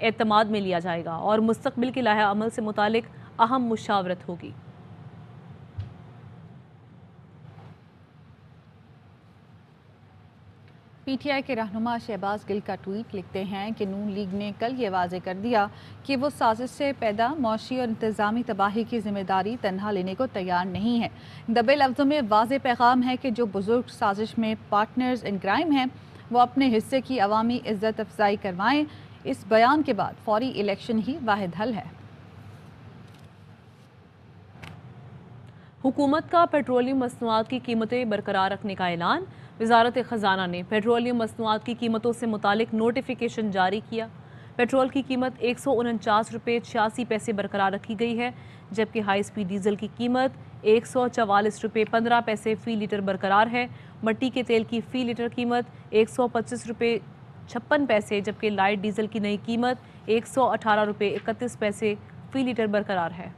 اعتماد میں لیا جائے گا اور مستقبل کے لائحہ عمل سے متعلق اہم مشاورت ہوگی۔ پی ٹی آئی کے رہنما شہباز گل کا ٹویٹ لکھتے ہیں کہ نون لیگ نے کل یہ واضح کر دیا کہ وہ سازش سے پیدا معاشی اور انتظامی تباہی کی ذمہ داری تنہا لینے کو تیار نہیں ہے۔ دبے لفظوں میں واضح پیغام ہے کہ جو بزرگ سازش میں پارٹنرز ان کرائم ہیں وہ اپنے حصے کی عوامی عزت افزائی کروائیں۔ اس بیان کے بعد فوری الیکشن ہی واحد حل ہے۔ حکومت کا پیٹرولیم مصنوعات کی قیمتیں برقرار رکھنے کا اعلان۔ وزارت خزانہ نے پیٹرولیم مصنوعات کی قیمتوں سے متعلق نوٹیفیکیشن جاری کیا۔ پیٹرول کی قیمت 149 روپے 86 پیسے برقرار رکھی گئی ہے، جبکہ ہائی سپیڈ ڈیزل کی قیمت 144 روپے 15 پیسے فی لیٹر برقرار ہے۔ مٹی کے تیل کی فی لیٹر قیمت 125 روپے 56 پیسے، جبکہ لائٹ ڈیزل کی نئی قیمت 118 روپے 31 پیسے فی لیٹر برقرار ہے۔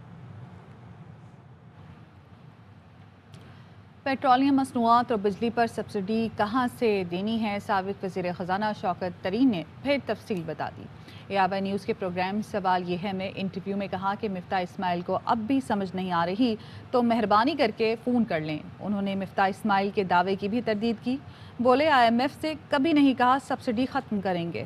پیٹرولیم مصنوعات اور بجلی پر سبسڈی کہاں سے دینی ہے؟ سابق وزیر خزانہ شوکت طرین نے پھر تفصیل بتا دی۔ ABI نیوز کے پروگرام سوال یہ ہے میں انٹرویو میں کہا کہ مفتاح اسماعیل کو اب بھی سمجھ نہیں آ رہی تو مہربانی کر کے فون کر لیں۔ انہوں نے مفتاح اسماعیل کے دعوے کی بھی تردید کی۔ بولے IMF سے کبھی نہیں کہا سبسڈی ختم کریں گے۔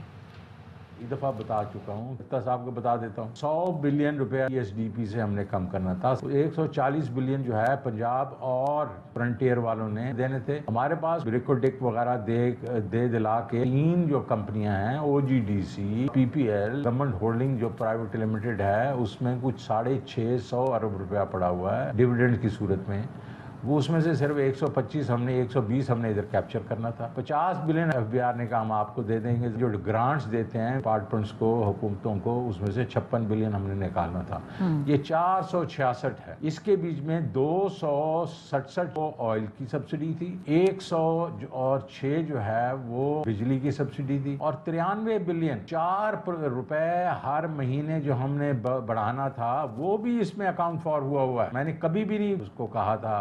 ایک دفعہ بتا چکا ہوں، مفتاح صاحب کو بتا دیتا ہوں، 100 بلین روپے ESDP سے ہم نے کم کرنا تھا۔ 140 بلین جو ہے پنجاب اور فرنٹیئر والوں نے دینے تھے۔ ہمارے پاس ریکوڈک وغیرہ دے دلا کے 3 جو کمپنیاں ہیں OGDC PPL گورنمنٹ ہولڈنگ جو پرائیویٹ لمیٹڈ ہے، اس میں کچھ 650 ارب روپیہ پڑا ہوا ہے ڈیویڈنڈ کی صورت میں۔ وہ اس میں سے صرف 125 ہم نے 120 ہم نے ادھر کیپچر کرنا تھا۔ 50 بلین FBR نے کہا ہم آپ کو دے دیں گے۔ جو گرانٹس دیتے ہیں ڈپارٹمنٹس کو، حکومتوں کو، اس میں سے 56 بلین ہم نے نکالنا تھا۔ یہ 466 ہے۔ اس کے بیچ میں 267 آئل کی سبسڈی تھی، 106 جو ہے وہ بجلی کی سبسڈی تھی، اور 93 بلین 4 روپے ہر مہینے جو ہم نے بڑھانا تھا وہ بھی اس میں اکاؤنٹ فار ہوا ہے۔ میں نے کبھی بھی نہیں اس کو کہا تھا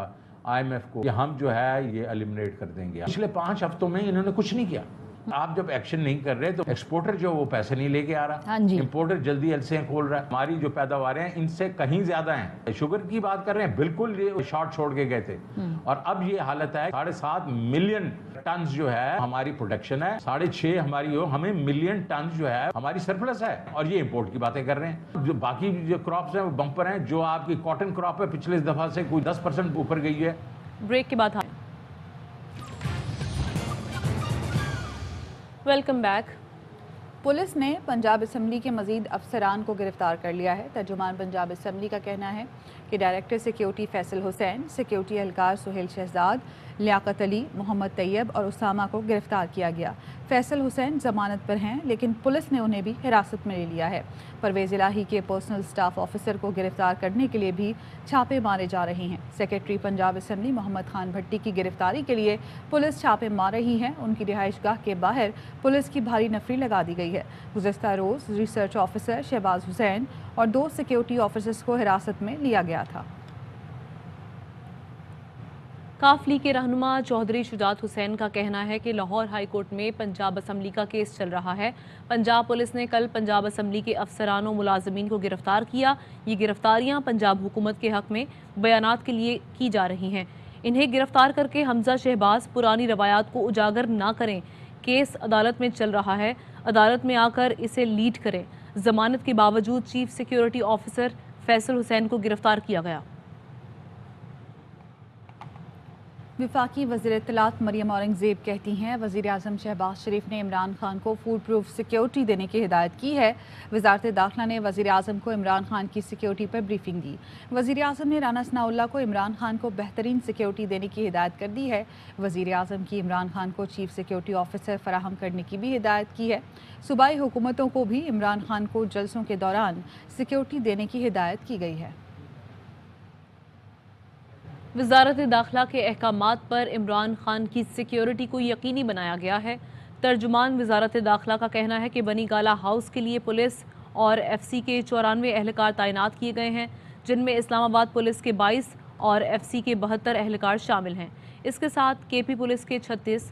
IMF کو کہ ہم جو ہے یہ ایلیمنیٹ کر دیں گے۔ پچھلے 5 ہفتوں میں انہوں نے کچھ نہیں کیا۔ آپ جب ایکشن نہیں کر رہے تو ایکسپورٹر جو وہ پیسے نہیں لے کے آ رہا، امپورٹر جلدی ایلسیاں کھول رہا ہے۔ ہماری جو پیداواریں ہیں ان سے کہیں زیادہ ہیں۔ شوگر کی بات کر رہے ہیں، بالکل یہ شارٹ چھوڑ کے گئے تھے، اور اب یہ حالت ہے 7.5 ملین ٹنز جو ہے ہماری پروڈکشن ہے، 6.5 ہماری ہمیں ملین ٹنز جو ہے ہماری سرپلس ہے، اور یہ امپورٹ کی باتیں کر رہے ہیں۔ جو باقی جو کراپس ہیں وہ بمپر ہیں۔ جو آپ کی کاٹن کراپ ہے پچھلے دفعہ سے کوئی 10% اوپر گئی ہے۔ بریک کے بعد ویلکم بیک۔ پولیس نے پنجاب اسمبلی کے مزید افسران کو گرفتار کر لیا ہے۔ ترجمان پنجاب اسمبلی کا کہنا ہے کہ ڈائریکٹر سیکیورٹی فیصل حسین، سیکیورٹی اہلکار سہیل شہزاد، لیاقت علی، محمد طیب اور اسامہ کو گرفتار کیا گیا۔ فیصل حسین ضمانت پر ہیں لیکن پولیس نے انہیں بھی حراست میں لے لیا ہے۔ پرویز الہی کے پرسنل سٹاف آفیسر کو گرفتار کرنے کے لیے بھی چھاپے مارے جا رہے ہیں۔ سیکریٹری پنجاب اسمبلی محمد خان بھٹی کی گرفتاری کے لیے پولیس چھاپے مار رہی ہے۔ ان کی رہائش گاہ کے باہر پولیس کی بھاری نفری لگا دی گئی ہے۔ گزشتہ روز ریسرچ آفیسر شہباز حسین اور 2 سیکیورٹی آفیسرز کو حراست میں لیا گیا تھا۔ کاف لیگ کے رہنما چودھری شجاعت حسین کا کہنا ہے کہ لاہور ہائی کورٹ میں پنجاب اسمبلی کا کیس چل رہا ہے۔ پنجاب پولیس نے کل پنجاب اسمبلی کے افسران و ملازمین کو گرفتار کیا۔ یہ گرفتاریاں پنجاب حکومت کے حق میں بیانات کے لیے کی جا رہی ہیں۔ انہیں گرفتار کر کے حمزہ شہباز پرانی روایات کو اجاگر نہ کریں۔ کیس عدالت میں چل رہا ہے، عدالت میں آ کر اسے لیڈ کریں۔ ضمانت کے باوجود چیف سیکیورٹی آفیسر فیصل حسین کو گرفتار کیا گیا۔ وفاقی وزیر اطلاعات مریم اورنگزیب کہتی ہیں وزیر اعظم شہباز شریف نے عمران خان کو فول پروف سیکیورٹی دینے کی ہدایت کی ہے۔ وزارت داخلہ نے وزیر اعظم کو عمران خان کی سیکیورٹی پر بریفنگ دی۔ وزیر اعظم نے رانا ثناء اللہ کو عمران خان کو بہترین سیکیورٹی دینے کی ہدایت کر دی ہے۔ وزیر اعظم کی عمران خان کو چیف سیکیورٹی آفیسر فراہم کرنے کی بھی ہدایت کی ہے۔ صوبائی حکومتوں کو بھی عمران خان کو جلسوں کے دوران سیکیورٹی دینے کی ہدایت کی گئی ہے۔ وزارت داخلہ کے احکامات پر عمران خان کی سیکیورٹی کو یقینی بنایا گیا ہے۔ ترجمان وزارت داخلہ کا کہنا ہے کہ بنی گالہ ہاؤس کے لیے پولیس اور FCC کے 94 اہلکار تعینات کیے گئے ہیں، جن میں اسلام آباد پولیس کے 22 اور FCC کے 72 اہلکار شامل ہیں۔ اس کے ساتھ KP پولیس کے 36،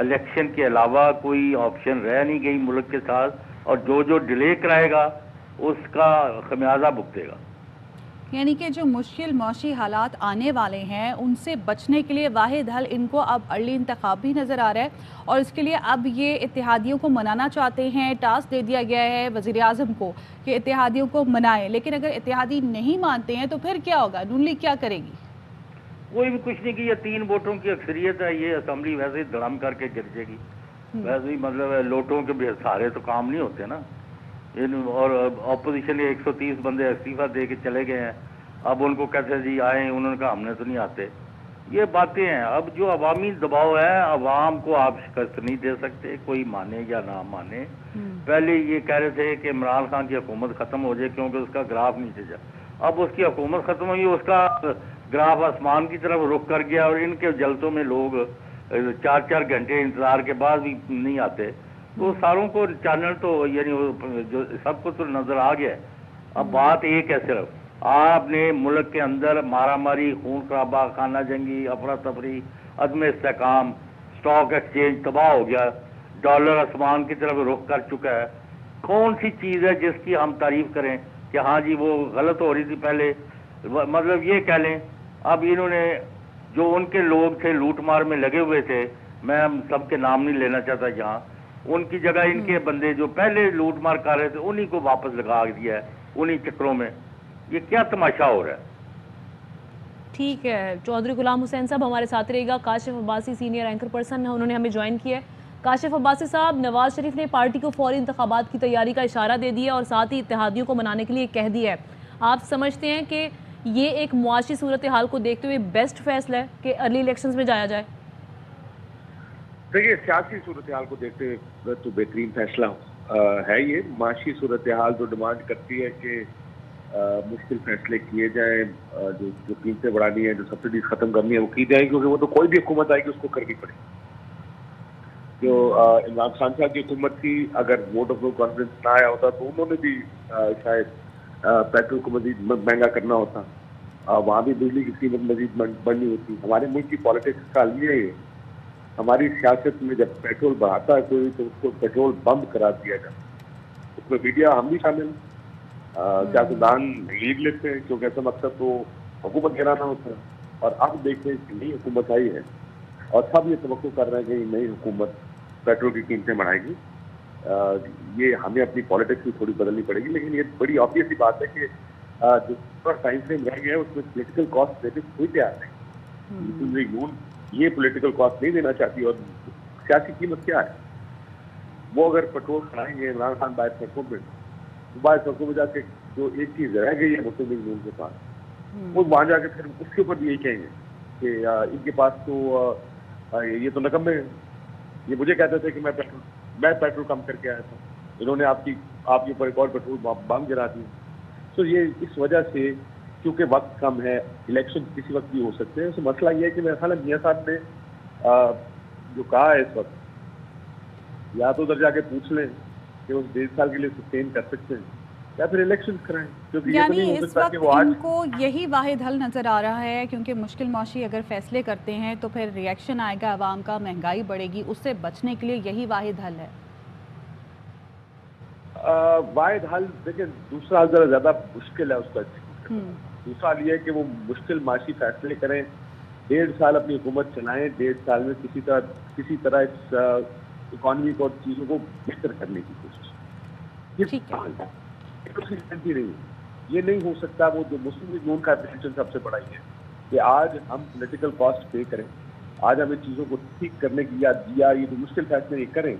الیکشن کے علاوہ کوئی آپشن رہ نہیں گئی ملک کے ساتھ، اور جو ڈیلے کرائے گا اس کا خمیازہ بھگتے گا۔ یعنی کہ جو مشکل معاشی حالات آنے والے ہیں ان سے بچنے کے لیے واحد حل ان کو اب ارلی انتخاب بھی نظر آ رہا ہے، اور اس کے لیے اب یہ اتحادیوں کو منانا چاہتے ہیں۔ ٹاسک دے دیا گیا ہے وزیر اعظم کو کہ اتحادیوں کو منائیں، لیکن اگر اتحادی نہیں مانتے ہیں تو پھر کیا ہوگا؟ نون لیگ کیا کرے گی؟ کوئی بھی کچھ نہیں، کہ یہ 3 ووٹوں کی اکثریت ہے، یہ اسمبلی ویسے ہی دڑم کر کے گر جائے گی۔ ویسے ہی مطلب ہے لوٹوں کے بھی سارے تو کام نہیں ہوتے نا، اور اپوزیشن کے 130 بندے استعفیٰ دے کے چلے گئے ہیں، اب ان کو کیسے جی آئیں، انہوں نے کہا ہم نے تو نہیں آتے۔ یہ باتیں ہیں۔ اب جو عوامی دباؤ ہے، عوام کو آپ شکست نہیں دے سکتے، کوئی مانے یا نہ مانے۔ پہلے یہ کہہ رہے تھے کہ عمران خان کی حکومت ختم ہو جائے کیونکہ اس کا گراف نیچے جا، اب اس کی حکومت ختم ہوئی، اس کا گراف آسمان کی طرف رخ کر گیا، اور ان کے جلسوں میں لوگ 4 گھنٹے انتظار کے بعد بھی نہیں آتے۔ تو ساروں کو چینل تو یعنی جو سب کو تو نظر آ گیا ہے۔ اب بات ایک ہے، صرف آپ نے ملک کے اندر مارا ماری، خون خرابہ، خانہ جنگی، افراتفری، عدم استحکام، سٹاک ایکسچینج تباہ ہو گیا، ڈالر آسمان کی طرف رخ کر چکا ہے۔ کون سی چیز ہے جس کی ہم تعریف کریں کہ ہاں جی وہ غلط ہو رہی تھی پہلے؟ مطلب یہ کہہ لیں اب انہوں نے جو ان کے لوگ تھے لوٹ مار میں لگے ہوئے تھے، میں سب کے نام نہیں لینا چاہتا یہاں، ان کی جگہ ان کے بندے جو پہلے لوٹ مار کر رہے تھے انہی کو واپس لگا دیا ہے انہی چکروں میں۔ یہ کیا تماشا ہو رہا ہے؟ ٹھیک ہے، چودھری غلام حسین صاحب ہمارے ساتھ رہے گا۔ Kashif Abbasi senior anchor person انہوں نے ہمیں جوائن کیا ہے۔ کاشف عباسی صاحب، نواز شریف نے پارٹی کو فوری انتخابات کی تیاری کا اشارہ دے دیا اور ساتھ ہی اتحادیوں کو منانے کے لیے کہہ دیا ہے۔ آپ سمجھتے ہیں کہ یہ ایک معاشی صورتحال کو دیکھتے ہوئے بیسٹ فیصلہ ہے کہ ارلی الیکشنز میں جایا جائے؟ دیکھیے، سیاسی صورتحال کو دیکھتے ہوئے تو بہترین فیصلہ ہے یہ۔ معاشی صورتحال جو ڈیمانڈ کرتی ہے کہ مشکل فیصلے کیے جائیں، جو قیمتیں بڑھانی ہیں، جو سبسڈیز ختم کرنی ہے وہ کی جائیں، کیونکہ وہ تو کوئی بھی حکومت آئے گی اس کو کرنی پڑے گی۔ جو عمران خان صاحب کی حکومت تھی، اگر ووٹ آف نو کانفیڈنس نہ آیا ہوتا تو انہوں نے بھی شاید پیٹرول کو مزید مہنگا کرنا ہوتا، وہاں بھی بجلی کی قیمت مزید بڑھنی ہوتی۔ ہمارے ملک کی پالیٹکس کا یہ ہے، ہماری سیاست میں جب پیٹرول بڑھاتا ہے کوئی تو اس کو پیٹرول بند کرا دیا جاتا، اس میں میڈیا ہم بھی شامل ہیں، سیاستدان لیڈ لیتے ہیں، کیونکہ ایسا مقصد تو حکومت گرانا ہوتا ہے۔ اور اب دیکھیں کہ نئی حکومت آئی ہے اور سب یہ توقع کر رہے ہیں کہ نئی حکومت پیٹرول کی قیمتیں بڑھائے گی۔ یہ ہمیں اپنی پالیٹکس بھی تھوڑی بدلنی پڑے گی، لیکن یہ بڑی آبویس سی بات ہے کہ جو پورا ٹائم فریم رہ گیا ہے اس میں پولیٹیکل کاسٹ دینے کوئی تیار نہیں۔ مسلم لیگ نون یہ پولیٹیکل کاسٹ نہیں دینا چاہتی، اور سیاسی قیمت کیا ہے؟ وہ اگر پیٹرول بڑھائیں گے عمران خان باہر سڑکوں میں جا کے جو ایک چیز رہ گئی ہے مسلم لیگ نون کے پاس، وہ وہاں جا کے پھر اس کے اوپر بھی یہی کہیں گے کہ ان کے پاس تو یہ تو نکمے ہیں، یہ مجھے کہتے تھے کہ میں پیٹرول کم کر کے آیا تھا، انہوں نے آپ کے اوپر ایک اور پیٹرول بم گرا دی۔ تو یہ اس وجہ سے کیونکہ وقت کم ہے، الیکشن کسی وقت بھی ہو سکتے ہیں، تو مسئلہ یہ ہے کہ میرا خیال ہے میاں صاحب نے جو کہا ہے اس وقت، یا تو ادھر جا کے پوچھ لیں کہ وہ 1.5 سال کے لیے سسٹین کر سکتے ہیں یا پھر الیکشن کرائیں، کیونکہ یہ تو یعنی نہیں ہو اس سکتا وقت کہ وہ آج ان کو یہی واحد حل نظر آ رہا ہے، کیونکہ مشکل معاشی اگر فیصلے کرتے ہیں تو پھر ریئیکشن آئے گا عوام کا، مہنگائی بڑھے گی، اس سے بچنے کے لیے یہی واحد حل ہے۔ واحد حل دیکھیں، دوسرا حل ذرا زیادہ مشکل ہے اس کا۔ دوسرا حل یہ ہے کہ وہ مشکل معاشی فیصلے کریں، 1.5 سال اپنی حکومت چلائیں، 1.5 سال میں کسی طرح اس اکانومی کو اور چیزوں کو بہتر کرنے کی کوشش۔ یہ نہیں ہو سکتا وہ جو مسلم لیگ نون کا اپریشن سب سے بڑا یہ ہے کہ آج ہم پولیٹیکل کاسٹ پے کریں، آج ہمیں چیزوں کو ٹھیک کرنے کی یا یہ جو مشکل فیصلے یہ کریں،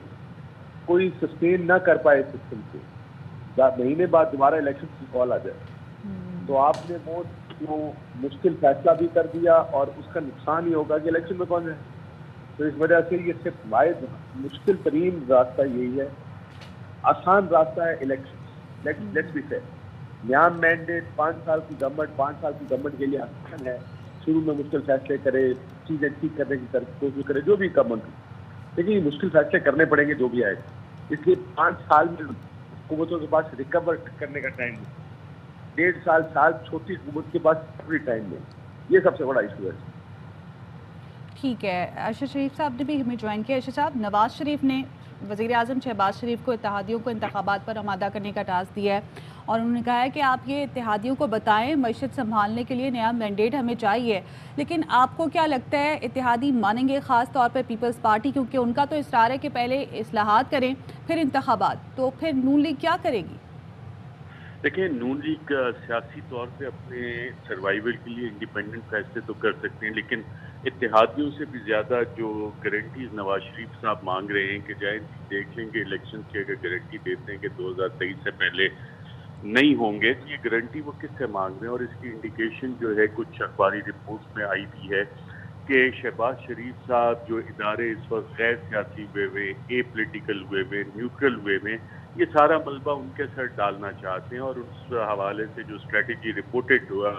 کوئی سسٹین نہ کر پائے سسٹم سے، مہینے بعد دوبارہ الیکشن کی کال آ جائے تو آپ نے وہ جو مشکل فیصلہ بھی کر دیا اور اس کا نقصان یہ ہوگا کہ الیکشن میں کون ہے۔ تو اس وجہ سے یہ صرف واحد مشکل ترین راستہ یہی ہے۔ آسان راستہ ہے الیکشن، لیٹس بی فیئر، نیا مینڈیٹ 5 سال کی گورنمنٹ کے لیے آسان ہے، شروع میں مشکل فیصلے کرے، چیزیں ٹھیک کرنے کی کوشش کرے، جو بھی گورنمنٹ ہو، لیکن یہ مشکل فیصلے کرنے پڑیں گے جو بھی آئے گا۔ اس لیے 5 سال میں حکومتوں کے پاس ریکور کرنے کا ٹائم نہیں، 1.5 سال چھوٹی حکومت کے پاس ریکوری ٹائم نہیں، یہ سب سے بڑا ایشو ہے۔ ٹھیک ہے، ارشد شریف صاحب نے بھی ہمیں جوائن کیا۔ ارشد صاحب، نواز شریف نے وزیر اعظم شہباز شریف کو اتحادیوں کو انتخابات پر آمادہ کرنے کا ٹاسک دیا ہے، اور انہوں نے کہا ہے کہ آپ یہ اتحادیوں کو بتائیں معیشت سنبھالنے کے لیے نیا مینڈیٹ ہمیں چاہیے، لیکن آپ کو کیا لگتا ہے اتحادی مانیں گے، خاص طور پہ پیپلز پارٹی، کیونکہ ان کا تو اصرار ہے کہ پہلے اصلاحات کریں پھر انتخابات، تو پھر نون لیگ کیا کرے گی؟ دیکھیں، نون لیگ سیاسی طور پہ اپنے سروائیول کے لیے انڈیپینڈنٹ فیصلے تو کر سکتے ہیں، لیکن اتحادیوں سے بھی زیادہ جو گارنٹیز نواز شریف صاحب مانگ رہے ہیں کہ جائیں دیکھ لیں کہ الیکشن کی اگر گارنٹی دیتے ہیں کہ 2023 سے پہلے نہیں ہوں گے، تو یہ گارنٹی وہ کس سے مانگ رہے ہیں؟ اور اس کی انڈیکیشن جو ہے کچھ اخباری رپورٹس میں آئی بھی ہے کہ شہباز شریف صاحب جو ادارے اس وقت غیر سیاسی ہوئے ہوئے، اے پولیٹیکل ہوئے ہوئے، نیوٹرل ہوئے ہوئے، یہ سارا ملبہ ان کے سر ڈالنا چاہتے ہیں، اور اس حوالے سے جو اسٹریٹجی رپورٹڈ ہوا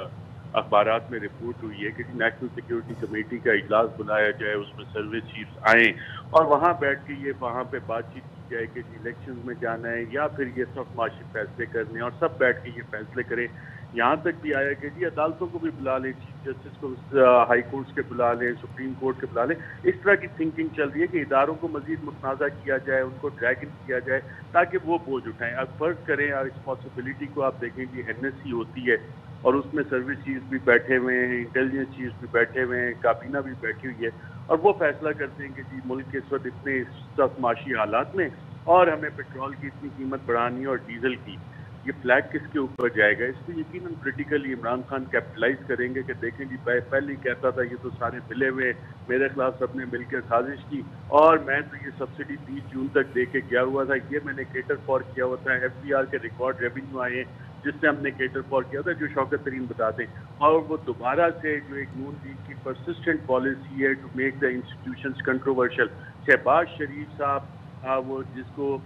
اخبارات میں رپورٹ ہوئی ہے کہ نیشنل سیکیورٹی کمیٹی کا اجلاس بلایا جائے، اس میں سروس چیفز آئیں اور وہاں بیٹھ کے یہ وہاں پہ بات چیت کی جائے کہ جی الیکشنز میں جانا ہے یا پھر یہ سخت معاشی فیصلے کرنے ہیں، اور سب بیٹھ کے یہ فیصلے کریں۔ یہاں تک بھی آیا کہ جی عدالتوں کو بھی بلا لیں، چیف جسٹس کو ہائی کورٹس کے بلا لیں، سپریم کورٹ کے بلا لیں۔ اس طرح کی تھنکنگ چل رہی ہے کہ اداروں کو مزید متنازع کیا جائے، ان کو ڈریگن کیا جائے تاکہ وہ بوجھ اٹھائیں۔ اب فرض کریں اس پاسبلٹی کو آپ دیکھیں کہ این ایس سی ہوتی ہے اور اس میں سروس چیفز بھی بیٹھے ہوئے ہیں، انٹیلیجنس چیفز بھی بیٹھے ہوئے ہیں، کابینہ بھی بیٹھی ہوئی ہے، اور وہ فیصلہ کرتے ہیں کہ جی ملک کے اس وقت اتنے سخت معاشی حالات میں اور ہمیں پیٹرول کی اتنی قیمت بڑھانی ہے اور ڈیزل کی، یہ فلیگ کس کے اوپر جائے گا؟ اس کو یقیناً پولیٹیکلی عمران خان کیپٹلائز کریں گے کہ دیکھیں جی پہلے ہی کہتا تھا یہ تو سارے ملے ہوئے، میرے خلاف سب نے مل کے سازش کی، اور میں تو یہ سبسڈی 30 جون تک دے کے گیا ہوا تھا، یہ میں نے کیٹر فار کیا ہوا تھا، ایف بی آر کے ریکارڈ ریونیو آئے ہیں جس سے ہم نے کیٹر فار کیا تھا، جو شوکت ترین بتاتے ہیں۔ اور وہ دوبارہ سے جو ایک نون لیگ کی پرسسٹنٹ پالیسی ہے to make the institutions controversial, Shahbaz Sharif صاحب وہ جس کو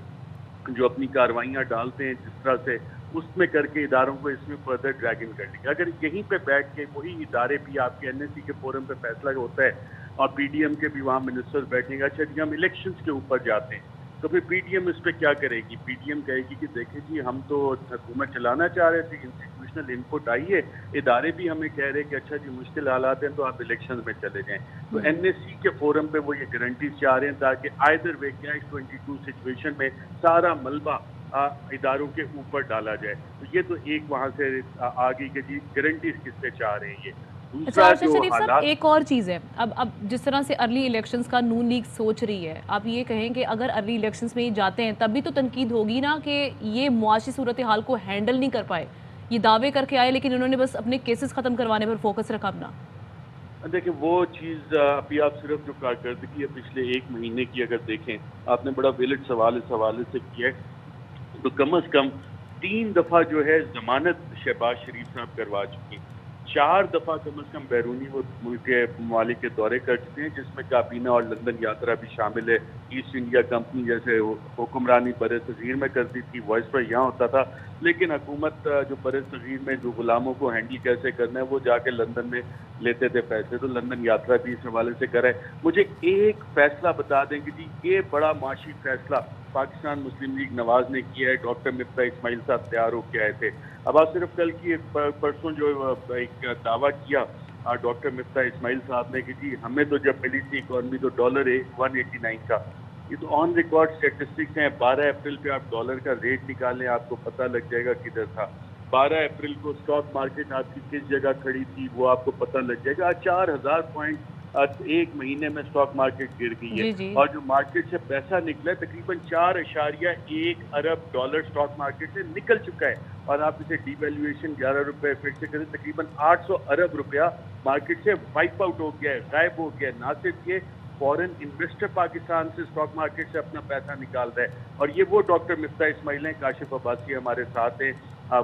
جو اپنی کاروائیاں ڈالتے ہیں جس طرح سے، اس میں کر کے اداروں کو اس میں فردر ڈریگن کر لیں گے۔ اگر یہیں پہ بیٹھ کے وہی ادارے بھی آپ کے این ایس سی کے فورم پہ فیصلہ ہوتا ہے اور پی ڈی ایم کے بھی وہاں منسٹر بیٹھیں گے، اچھا جی ہم الیکشنز کے اوپر جاتے ہیں، تو پھر پی ڈی ایم اس پہ کیا کرے گی؟ پی ڈی ایم کہے گی کہ دیکھیں جی ہم تو حکومت چلانا چاہ رہے تھے، انسٹیٹیوشنل ان پٹ آئی ہے، ادارے بھی ہمیں کہہ رہے کہ اچھا جی مشکل حالات ہیں تو آپ الیکشنز میں چلے جائیں۔ تو این ایس سی کے فورم پہ وہ یہ گارنٹیز چاہ رہے ہیں تاکہ آئدر وے کیش 22 سچویشن میں سارا ملبہ اداروں کے اوپر ڈالا جائے۔ تو یہ تو ایک وہاں سے آگے کہ جی گارنٹیز کس سے چاہ رہے ہیں یہ۔ اچھا ارشد شریف صاحب، ایک اور چیز ہے، اب جس طرح سے ارلی الیکشنز کا نون لیگ سوچ رہی ہے، آپ یہ کہیں کہ اگر ارلی الیکشنز میں جاتے ہیں تب بھی تو تنقید ہوگی نا کہ یہ معاشی صورتحال کو ہینڈل نہیں کر پائے، یہ دعوے کر کے آئے لیکن انہوں نے بس اپنے کیسز ختم کروانے پر فوکس رکھا اپنا۔ دیکھیں وہ چیز ابھی آپ صرف جو کارکردگی ہے پچھلے ایک مہینے کی اگر دیکھیں، آپ نے بڑا ویلڈ سوال اس حوالے سے کیا ہے، تو کم از کم 3 دفعہ جو ہے ضمانت شہباز شریف صاحب کروا چکی ہیں، 4 دفعہ کم از کم بیرونی وہ ملک کے ممالک کے دورے کر چکے ہیں، جس میں کابینہ اور لندن یاترا بھی شامل ہے۔ ایسٹ انڈیا کمپنی جیسے حکمرانی بر صغیر میں کرتی تھی، وائس پر یہاں ہوتا تھا، لیکن حکومت جو بر صغیر میں جو غلاموں کو ہینڈل کیسے کرنا ہے وہ جا کے لندن میں لیتے تھے پیسے، تو لندن یاترا بھی اس حوالے سے کرے۔ مجھے ایک فیصلہ بتا دیں کہ جی یہ بڑا معاشی فیصلہ پاکستان مسلم لیگ نواز نے کیا ہے، ڈاکٹر مفتاح اسماعیل صاحب تیار ہو کے آئے تھے۔ اب آپ صرف کل کی پرسوں جو ایک دعویٰ کیا ڈاکٹر مفتاح اسماعیل صاحب نے کہ جی ہمیں تو جب ملی تھی اکانومی تو ڈالر 189 کا، یہ تو آن ریکارڈ اسٹیٹسٹکس ہیں، 12 اپریل پہ آپ ڈالر کا ریٹ نکالیں آپ کو پتہ لگ جائے گا کدھر تھا، 12 اپریل کو اسٹاک مارکیٹ آپ کی کس جگہ کھڑی تھی وہ آپ کو پتہ لگ جائے گا۔ 4000 پوائنٹ ایک مہینے میں اسٹاک مارکیٹ گر گئی ہے، اور جو مارکیٹ سے پیسہ نکلا ہے تقریباً 4.1 ارب ڈالر اسٹاک مارکیٹ سے نکل چکا ہے، اور آپ اسے ڈی ویلیویشن 11 روپے پھر سے کریں، تقریباً 800 ارب روپیہ مارکیٹ سے وائپ آؤٹ ہو گیا ہے، غائب ہو گیا ہے۔ نہ صرف یہ فورن انویسٹر پاکستان سے اسٹاک مارکیٹ سے اپنا پیسہ نکال رہا ہے، اور یہ وہ ڈاکٹر مفتاح اسماعیل ہیں، کاشف عباسی ہمارے ساتھ ہیں،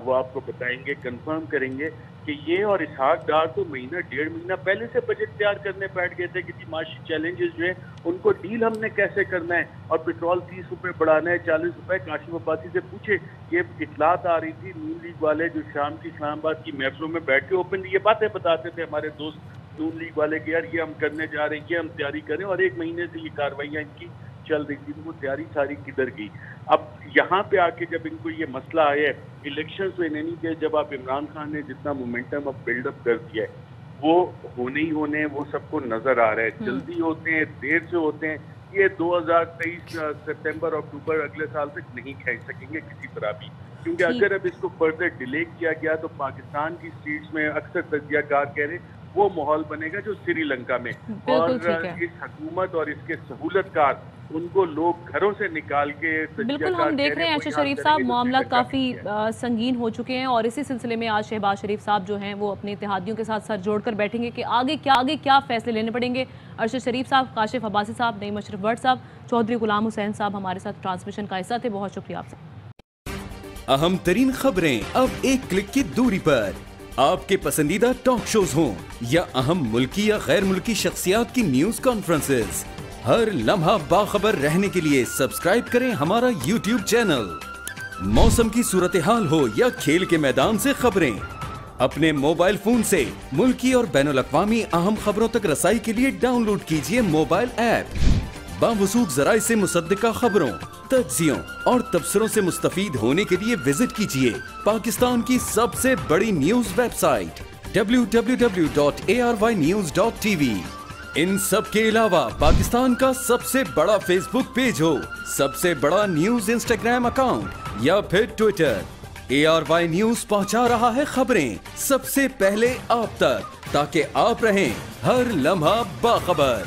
وہ آپ کو بتائیں گے، کنفرم کریں گے کہ یہ اور اسحاق ڈار تو مہینہ 1.5 مہینہ پہلے سے بجٹ تیار کرنے بیٹھ گئے تھے کہ جی معاشی چیلنجز جو ہیں ان کو ڈیل ہم نے کیسے کرنا ہے، اور پیٹرول 30 روپے بڑھانا ہے 40 روپے۔ کاشف عباسی سے پوچھے، یہ اطلاعات آ رہی تھی نون لیگ والے جو شام کی اسلام آباد کی محفلوں میں بیٹھ کے اوپنلی یہ باتیں بتاتے تھے ہمارے دوست نون لیگ والے کہ یار یہ ہم کرنے جا رہے ہیں، یہ ہم تیاری کریں، اور 1 مہینے سے یہ کارروائیاں ان کی چل رہی تھی، تو وہ تیاری ساری کدھر گئی؟ اب یہاں پہ آ کے جب ان کو یہ مسئلہ آیا ہے الیکشن تو انہیں نہیں کہ جب آپ عمران خان نے جتنا مومنٹم اب بلڈ اپ کر دیا ہے وہ ہونے ہی ہونے ہیں، وہ سب کو نظر آ رہا ہے. جلدی ہوتے ہیں، دیر سے ہوتے ہیں، یہ 2023 ستمبر اکتوبر اگلے سال تک نہیں کھینچ سکیں گے کسی طرح بھی، کیونکہ اگر اب اس کو فردر ڈیلے کیا گیا تو پاکستان کی اسٹریٹس میں اکثر تجزیہ کار کہہ رہے وہ ماحول بنے گا جو سری لنکا میں، اور اس حکومت اور اس کے سہولت کار ان کو لوگ گھروں سے نکال کے بالکل ہم دیکھ رہے ہیں ارشد شریف صاحب معاملات کافی سنگین ہو چکے ہیں، اور اسی سلسلے میں آج شہباز شریف صاحب جو ہیں وہ اپنے اتحادیوں کے ساتھ سر جوڑ کر بیٹھیں گے کہ آگے کیا فیصلے لینے پڑیں گے. ارشد شریف صاحب، کاشف عباسی صاحب، نعیم اشرف بٹ صاحب، چودھری غلام حسین صاحب ہمارے ساتھ ٹرانسمیشن کا حصہ تھے. بہت شکریہ آپ سے. اہم ترین خبریں اب ایک کلک کی دوری پر. آپ کے پسندیدہ ٹاک شوز ہوں یا اہم ملکی یا غیر ملکی شخصیات کی نیوز کانفرنسز، ہر لمحہ باخبر رہنے کے لیے سبسکرائب کریں ہمارا YouTube چینل. موسم کی صورتحال ہو یا کھیل کے میدان سے خبریں، اپنے موبائل فون سے ملکی اور بین الاقوامی اہم خبروں تک رسائی کے لیے ڈاؤن لوڈ کیجیے موبائل ایپ. باوثوق ذرائع سے مصدقہ خبروں، تجزیوں اور تبصروں سے مستفید ہونے کے لیے وزٹ کیجیے پاکستان کی سب سے بڑی نیوز ویب سائٹ www.arYnews.tv. ان سب کے علاوہ پاکستان کا سب سے بڑا فیس بک پیج ہو، سب سے بڑا نیوز انسٹاگرام اکاؤنٹ یا پھر ٹویٹر، ARY نیوز پہنچا رہا ہے خبریں سب سے پہلے آپ تک، تاکہ آپ رہیں ہر لمحہ باخبر.